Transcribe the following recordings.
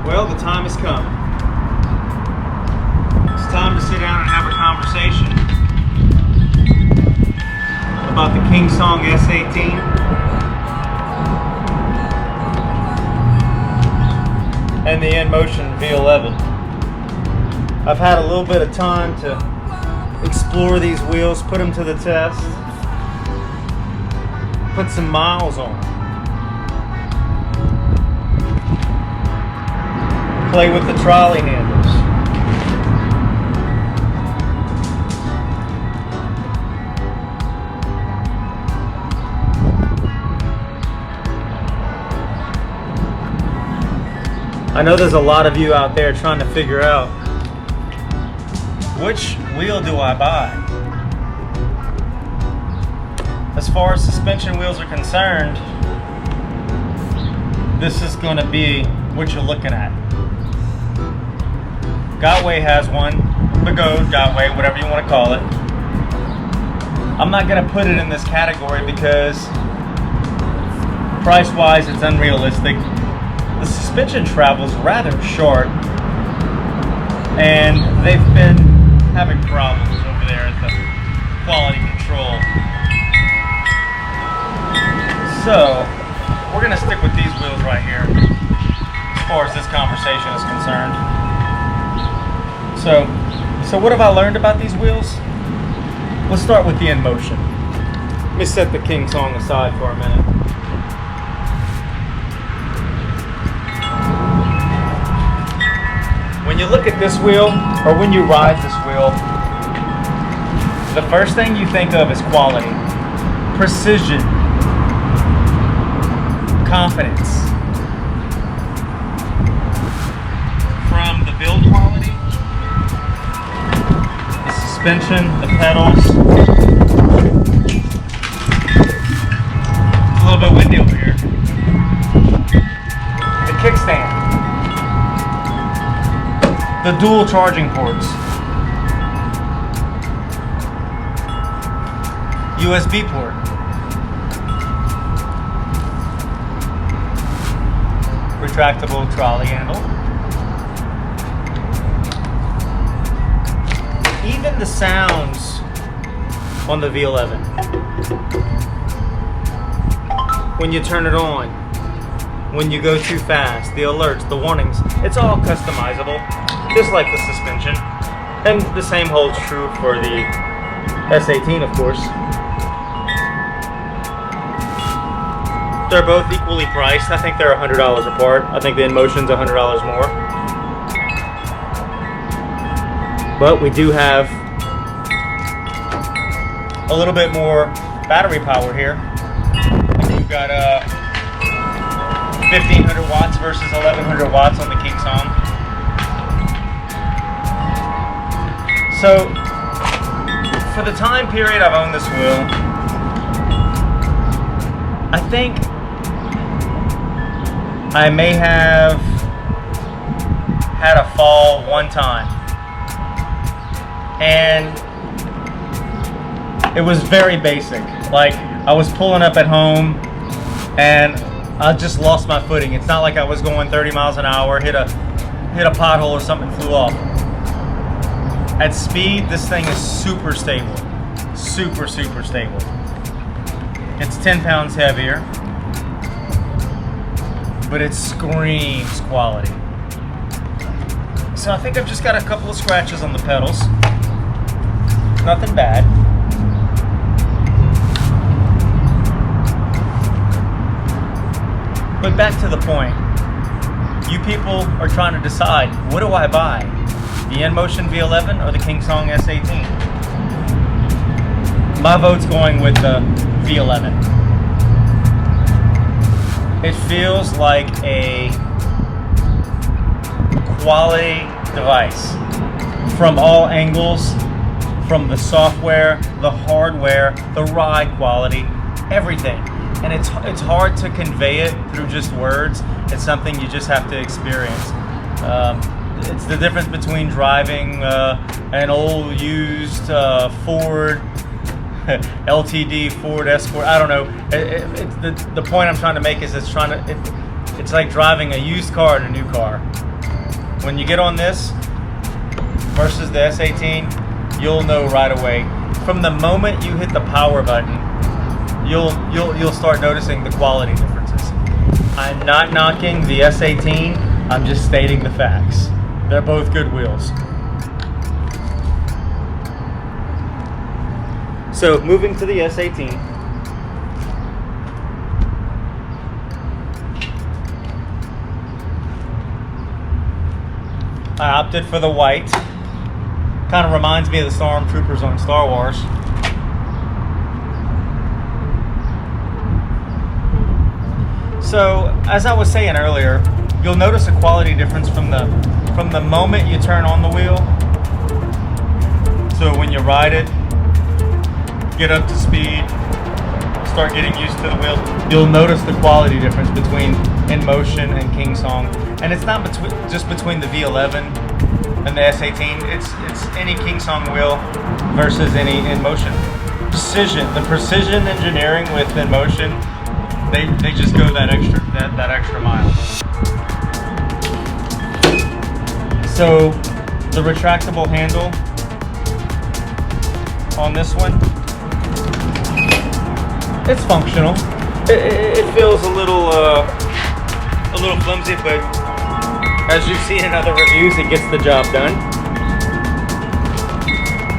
Well, the time has come. It's time to sit down and have a conversation about the Kingsong S18 and the Inmotion V11. I've had a little bit of time to explore these wheels, put them to the test, put some miles on them. Play with the trolley handles. I know there's a lot of you out there trying to figure out, which wheel do I buy? As far as suspension wheels are concerned, this is going to be what you're looking at. Gotway has one, Begode, Gotway, whatever you want to call it. I'm not going to put it in this category because price-wise it's unrealistic. The suspension travels rather short, and they've been having problems over there at the quality control. So we're going to stick with these wheels right here as far as this conversation is concerned. So what have I learned about these wheels? Let's start with the Inmotion. Let me set the Kingsong aside for a minute. When you look at this wheel, or when you ride this wheel, the first thing you think of is quality, precision, confidence. From the build quality, the suspension, the pedals. It's a little bit windy over here. The kickstand. The dual charging ports. USB port. Retractable trolley handle. Even the sounds on the V11. When you turn it on, when you go too fast, the alerts, the warnings, it's all customizable, just like the suspension. And the same holds true for the S18, of course. They're both equally priced. I think they're $100 apart. I think the Inmotion's $100 more. But we do have a little bit more battery power here. We've got 1500 watts versus 1100 watts on the Kingsong. So, for the time period I've owned this wheel, I think I may have had a fall one time, and it was very basic. Like, I was pulling up at home and I just lost my footing. It's not like I was going 30 miles an hour, hit a pothole or something, flew off. At speed, this thing is super stable. Super stable. It's 10 pounds heavier, but it screams quality. So I think I've just got a couple of scratches on the pedals. Nothing bad. But back to the point. You people are trying to decide, what do I buy? The Inmotion V11 or the Kingsong S18? My vote's going with the V11. It feels like a quality device from all angles, from the software, the hardware, the ride quality, everything. And it's hard to convey it through just words. It's something you just have to experience. It's the difference between driving an old used Ford LTD Ford Escort. I don't know. The point I'm trying to make is it's like driving a used car in a new car. When you get on this versus the S18, you'll know right away. From the moment you hit the power button, you'll start noticing the quality differences. I'm not knocking the S18, I'm just stating the facts. They're both good wheels. So moving to the S18. I opted for the white. Kind of reminds me of the Stormtroopers on Star Wars. So, as I was saying earlier, you'll notice a quality difference from the moment you turn on the wheel. So when you ride it, get up to speed, start getting used to the wheel, you'll notice the quality difference between Inmotion and Kingsong. And it's not just between the V11 and the S18. It's any Kingsong wheel versus any Inmotion. The precision engineering with Inmotion, they just go that extra mile. So the retractable handle on this one, it's functional. It feels a little flimsy, but as you've seen in other reviews, it gets the job done.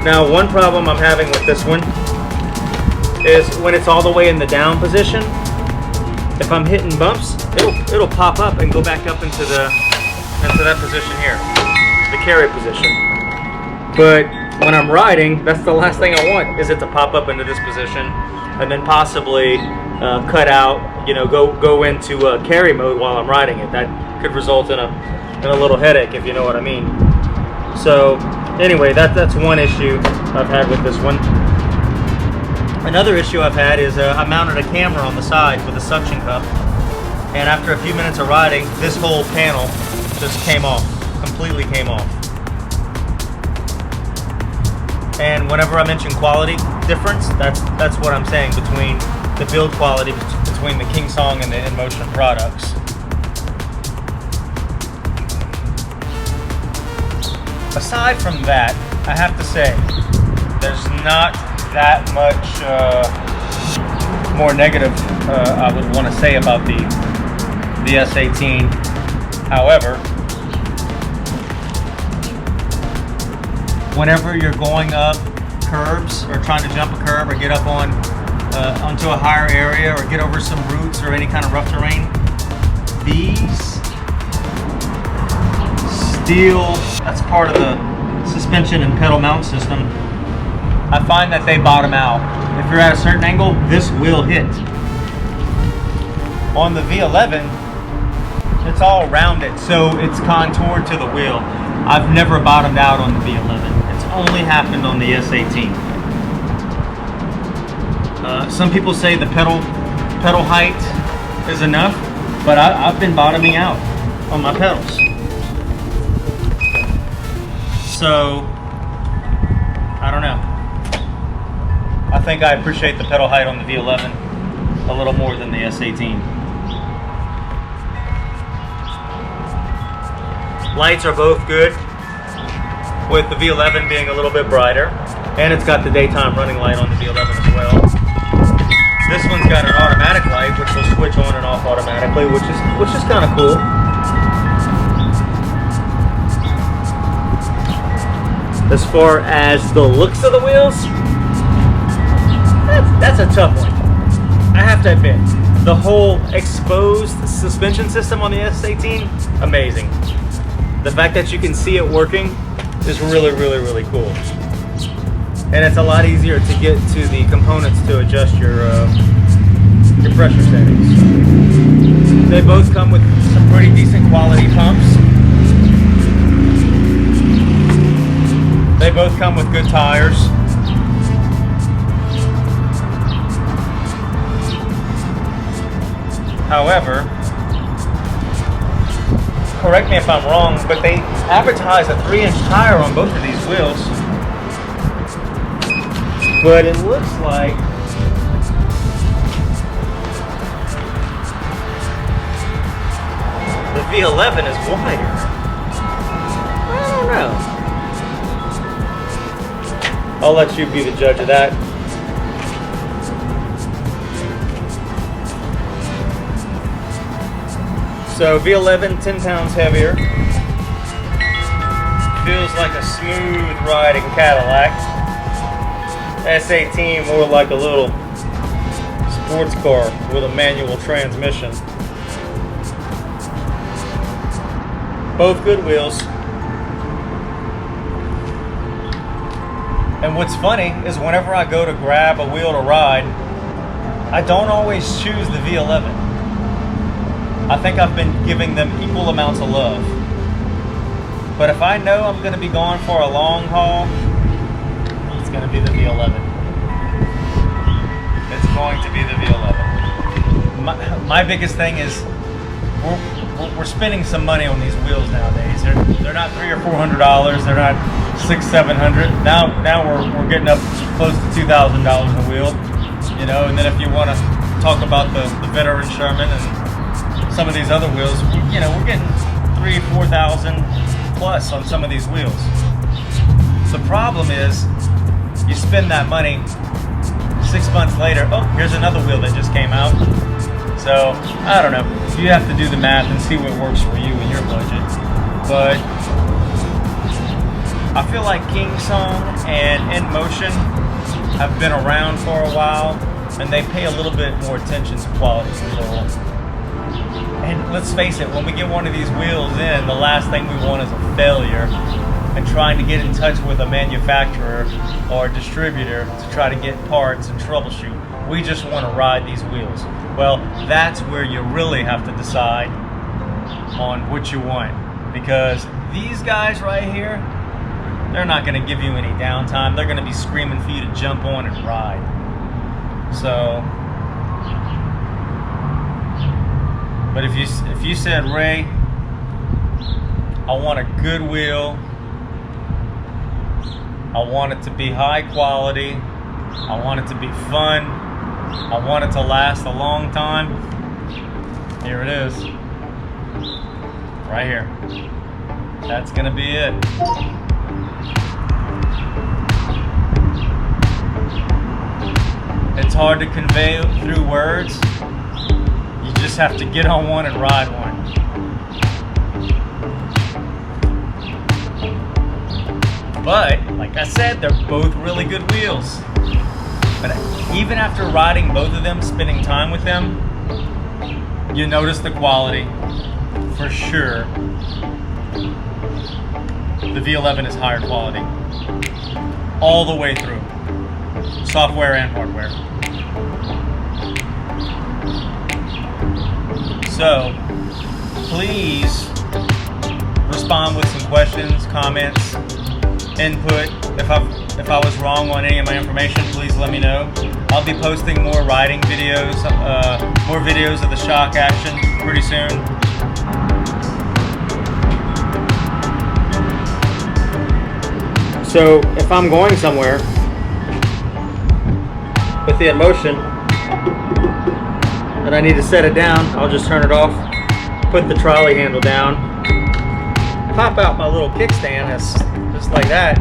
Now, one problem I'm having with this one is when it's all the way in the down position, if I'm hitting bumps, it'll pop up and go back up into that position here, the carry position. But when I'm riding, that's the last thing I want, is it to pop up into this position and then possibly cut out, go into carry mode while I'm riding it. That could result in a little headache, if you know what I mean. So anyway, that's one issue I've had with this one. Another issue I've had is I mounted a camera on the side with a suction cup, and after a few minutes of riding, this whole panel just came off, completely came off. And whenever I mention quality difference, that's what I'm saying between the build quality between the Kingsong and the Inmotion products. Aside from that, I have to say, there's not that much more negative I would want to say about the S18. However, whenever you're going up curbs or trying to jump a curb or get up onto a higher area or get over some roots or any kind of rough terrain, these steel, that's part of the suspension and pedal mount system, I find that they bottom out. If you're at a certain angle, this will hit. On the V11, it's all rounded, so it's contoured to the wheel. I've never bottomed out on the V11. It's only happened on the S18. Some people say the pedal height is enough, but I've been bottoming out on my pedals. So, I don't know. I think I appreciate the pedal height on the V11 a little more than the S18. Lights are both good, with the V11 being a little bit brighter, and it's got the daytime running light on the V11 as well. This one's got an automatic light, which will switch on and off automatically, which is kind of cool. As far as the looks of the wheels, that's a tough one. I have to admit, the whole exposed suspension system on the S18, amazing. The fact that you can see it working is really, really, really cool. And it's a lot easier to get to the components to adjust your pressure settings. They both come with some pretty decent quality pumps. They both come with good tires. However, correct me if I'm wrong, but they advertise a 3-inch tire on both of these wheels. But it looks like the V11 is wider. know. I'll let you be the judge of that. So V11, 10 pounds heavier. Feels like a smooth riding Cadillac. S18 more like a little sports car with a manual transmission. Both good wheels. And what's funny is whenever I go to grab a wheel to ride, I don't always choose the V11. I think I've been giving them equal amounts of love. But if I know I'm going to be going for a long haul, it's going to be the V11. It's going to be the V11. My biggest thing is we're spending some money on these wheels nowadays. They're not $300 or $400. They're not $600-700. Now we're getting up close to $2,000 a wheel. You know, and then if you want to talk about the veteran Sherman and some of these other wheels, you know, we're getting $3,000-4,000 plus on some of these wheels. The problem is, you spend that money, 6 months later, oh, here's another wheel that just came out. So, I don't know. You have to do the math and see what works for you and your budget. But I feel like Kingsong and Inmotion have been around for a while, and they pay a little bit more attention to quality control. And let's face it, when we get one of these wheels in, the last thing we want is a failure and trying to get in touch with a manufacturer or a distributor to try to get parts and troubleshoot. We just want to ride these wheels. Well, that's where you really have to decide on what you want, because these guys right here, they're not going to give you any downtime. They're going to be screaming for you to jump on and ride. So, but if you said, Ray, I want a good wheel, I want it to be high quality, I want it to be fun, I want it to last a long time, here it is. Right here. That's gonna be it. It's hard to convey through words. You just have to get on one and ride one. But, like I said, they're both really good wheels. But even after riding both of them, spending time with them, you notice the quality, for sure. The V11 is higher quality, all the way through, software and hardware. So, please respond with some questions, comments, input. If I was wrong on any of my information, please let me know. I'll be posting more riding videos, more videos of the shock action pretty soon. So if I'm going somewhere with the Inmotion and I need to set it down, I'll just turn it off, put the trolley handle down, pop out my little kickstand, just like that,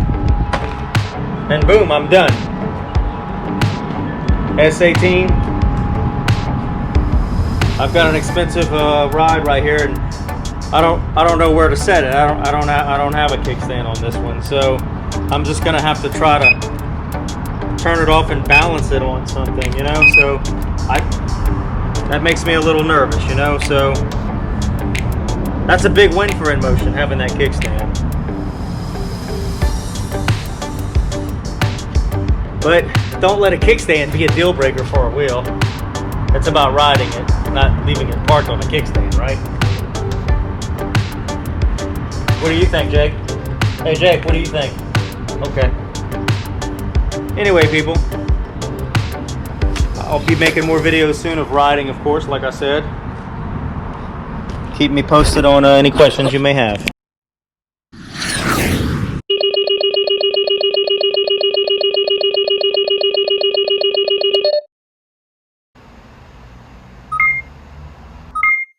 and boom, I'm done. S18. I've got an expensive ride right here, and I don't know where to set it. I don't have a kickstand on this one, so I'm just gonna have to try to turn it off and balance it on something, you know. So that makes me a little nervous, you know. So that's a big win for Inmotion, having that kickstand. But don't let a kickstand be a deal breaker for a wheel. It's about riding it, not leaving it parked on a kickstand, right? What do you think, Jake? Hey, Jake, what do you think? Okay. Anyway, people, I'll be making more videos soon of riding, of course, like I said. Keep me posted on any questions you may have.